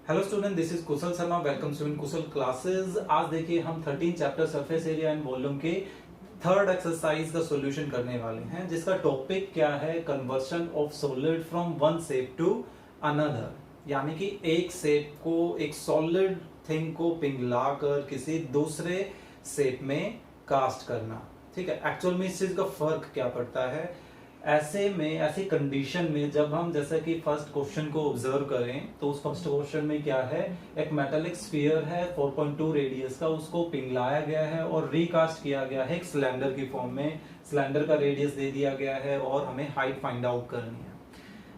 Hello student, this is Kushal Sharma. Welcome student Kushal classes. आज देखिए हम 13 chapter surface area and volume के थर्ड एक्सरसाइज का सॉल्यूशन करने वाले हैं, जिसका टॉपिक क्या है, conversion of solid from one shape to another. यानी कि एक शेप को, एक सॉलिड थिंग को पिघलाकर किसी दूसरे शेप में कास्ट करना। ठीक है, एक्चुअल में इस चीज का फर्क क्या पड़ता है। ऐसे में, ऐसी कंडीशन में जब हम जैसे कि फर्स्ट क्वेश्चन को ऑब्जर्व करें तो उस फर्स्ट क्वेश्चन में क्या है, एक मेटालिक स्फीयर है 4.2 रेडियस का, उसको पिघलाया गया है और रिकास्ट किया गया है एक सिलेंडर की फॉर्म में। सिलेंडर का रेडियस दे दिया गया है और हमें हाइट फाइंड आउट करनी है।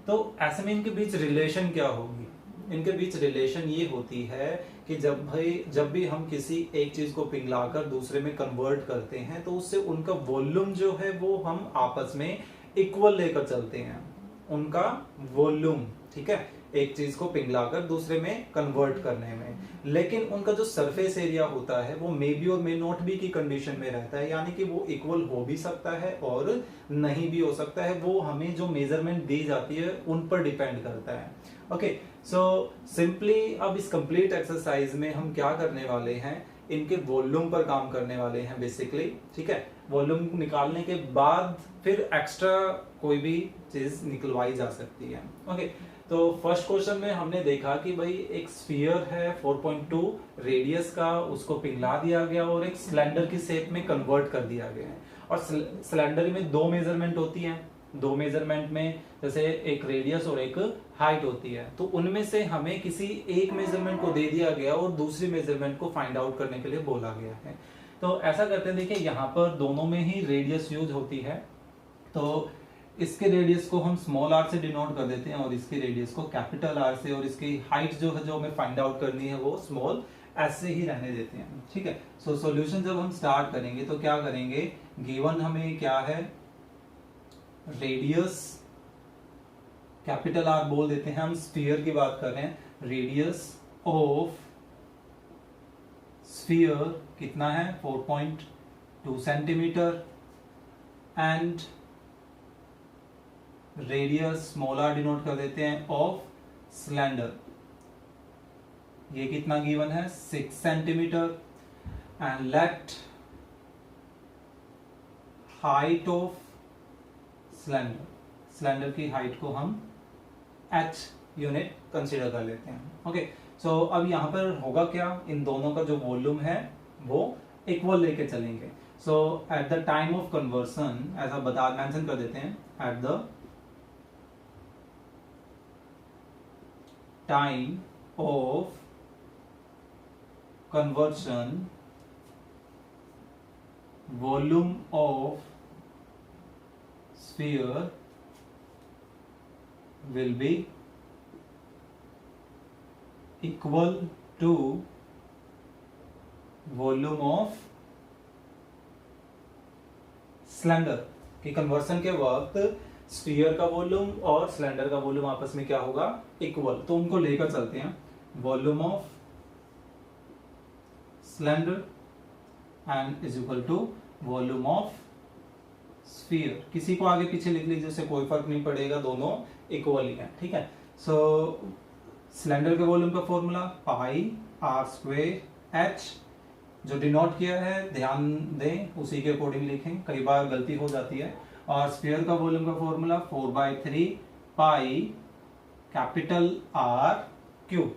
तो ऐसे में इनके बीच रिलेशन क्या होगी? इनके बीच रिलेशन ये होती है कि जब भी हम किसी एक चीज को पिघलाकर दूसरे में कन्वर्ट करते हैं तो उससे उनका वॉल्यूम जो है वो हम आपस में इक्वल लेकर चलते हैं, उनका वॉल्यूम। ठीक है, एक चीज को पिघलाकर दूसरे में कन्वर्ट करने में। लेकिन उनका जो सरफेस एरिया होता है वो मे बी और मे नॉट बी की कंडीशन में रहता है, यानी कि वो इक्वल हो भी सकता है और नहीं भी हो सकता है। वो हमें जो मेजरमेंट दी जाती है उन पर डिपेंड करता है। ओके, सो सिंपली अब इस कंप्लीट एक्सरसाइज में हम क्या करने वाले हैं, इनके वॉल्यूम पर काम करने वाले हैं बेसिकली। ठीक है, वॉल्यूम निकालने के बाद फिर एक्स्ट्रा कोई भी चीज निकलवाई जा सकती है। ओके, तो फर्स्ट क्वेश्चन में हमने देखा कि भाई एक स्फीयर है 4.2 रेडियस का, उसको पिघला दिया गया और एक सिलेंडर की शेप में कन्वर्ट कर दिया गया है। और सिलेंडर में दो मेजरमेंट होती हैं, दो मेजरमेंट में जैसे एक रेडियस और एक हाइट होती है, तो उनमें से हमें किसी एक मेजरमेंट को दे दिया गया और दूसरी मेजरमेंट को फाइंड आउट करने के लिए बोला गया है। तो ऐसा करते हैं, देखिए यहाँ पर दोनों में ही रेडियस यूज होती है, तो इसके रेडियस को हम स्मॉल आर से डिनोट कर देते हैं और इसके रेडियस को कैपिटल आर से, और इसकी हाइट जो है जो हमें फाइंड आउट करनी है वो स्मॉल एस से ही रहने देते हैं। ठीक है, सो सॉल्यूशन जब हम स्टार्ट करेंगे तो क्या करेंगे, गिवन हमें क्या है, रेडियस कैपिटल आर बोल देते हैं, हम स्फीयर की बात कर रहे हैं। रेडियस ऑफ स्फीयर कितना है, 4.2 centimetre, and radius small r denote कर देते हैं ऑफ सिलेंडर, ये कितना गिवन है, 6 centimetre. And let height of cylinder, cylinder की हाइट को हम h यूनिट कंसीडर कर लेते हैं। ओके, सो अब यहां पर होगा क्या, इन दोनों का जो वॉल्यूम है वो इक्वल लेके चलेंगे। So at the time of conversion, ऐसा बता मेंशन कर देते हैं, at the time of conversion volume of sphere will be equal to volume of cylinder. कि कन्वर्सन के वक्त स्फीयर का वॉल्यूम और सिलेंडर का वॉल्यूम आपस में क्या होगा, इक्वल। तो उनको लेकर चलते हैं, volume of cylinder and is equal to volume of sphere. किसी को आगे पीछे लिख लीजिए, उससे कोई फर्क नहीं पड़ेगा, दोनों इक्वल ही है। ठीक है, सो सिलेंडर के वॉल्यूम का formula pi r square h, जो डिनोट किया है ध्यान दें उसी के अकॉर्डिंग लिखें, कई बार गलती हो जाती है। और स्फीयर का वॉल्यूम का formula 4/3 pi capital R cube.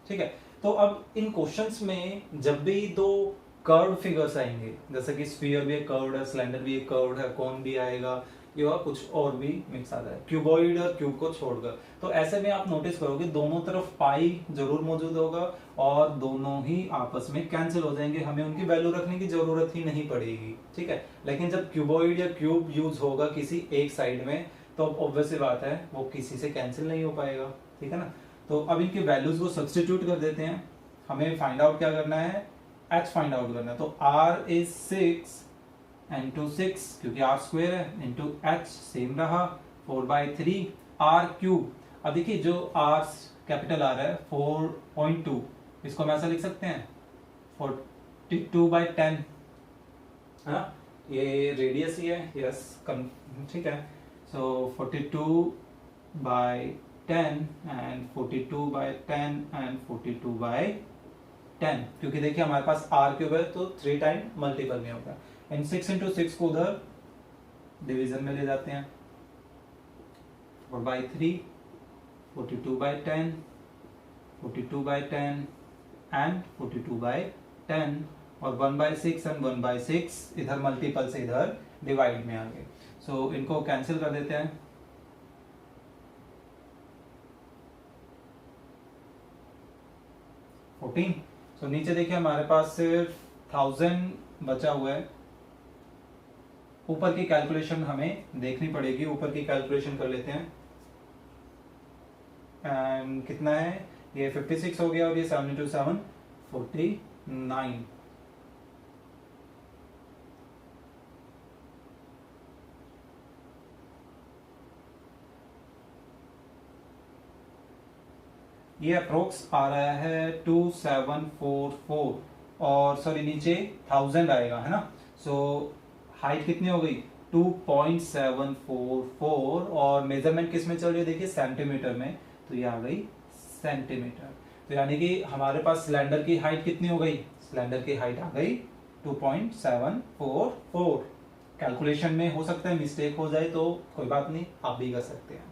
ठीक है, तो अब इन क्वेश्चंस में जब भी दो कर्व फिगर्स आएंगे, जैसे कि स्फीयर भी एक कर्व है, सिलेंडर भी एक कर्व है, कौन भी आएगा, या कुछ और भी मिक्स आता है, क्यूबॉइड और क्यूब को छोड़कर, तो ऐसे में आप नोटिस करोगे दोनों तरफ पाई जरूर मौजूद होगा और दोनों ही आपस में कैंसिल हो जाएंगे, हमें उनकी वैल्यू रखने की जरूरत ही नहीं पड़ेगी। ठीक है, लेकिन जब क्यूबॉइड या क्यूब यूज होगा किसी एक साइड में तो ऑब्वियस सी बात है वो किसी से कैंसिल नहीं हो पाएगा। ठीक है ना, तो अब इनके वैल्यूज को सब्सटीट्यूट कर देते हैं। हमें फाइंड आउट क्या करना है, h फाइंड आउट करना है। तो r इज 6 इंटू 6, क्योंकि r स्क्वायर है, इंटू h सेम रहा 4/3 r क्यूब। अब देखिए जो r कैपिटल R है 4.2, इसको हम ऐसा लिख सकते हैं 42/10, है ना, ये रेडियस ही है, यस। ठीक है, सो 42/10 10 एंड 42 बाय 10 एंड 42 बाय 10, क्योंकि देखिए हमारे पास r क्यूब है तो 3 टाइम मल्टीपल में होगा। एंड 6 इंटू 6 को उधर डिवीजन में ले जाते हैं, 4 by 3, 42 by 10, 42 by 10 and 42 by 10, और 1 बाई 6 एंड 1 बाई 6 इधर मल्टीपल से इधर डिवाइड में आ गए। सो इनको कैंसिल कर देते हैं। सो नीचे देखिए हमारे पास सिर्फ 1000 बचा हुआ है। ऊपर की कैलकुलेशन हमें देखनी पड़ेगी, ऊपर की कैलकुलेशन कर लेते हैं। एंड कितना है, ये 56 हो गया और ये 7 into 7 49। ये अप्रोक्स आ रहा है 2744, और सॉरी नीचे 1000 आएगा, है ना। सो हाइट कितनी हो गई 2.744, और मेजरमेंट किस में चल रही है देखिए सेंटीमीटर में, तो ये आ गई सेंटीमीटर। तो यानी कि हमारे पास सिलेंडर की हाइट कितनी हो गई, सिलेंडर की हाइट आ गई 2.744। कैलकुलेशन में हो सकता है मिस्टेक हो जाए, तो कोई बात नहीं, आप भी कर सकते हैं।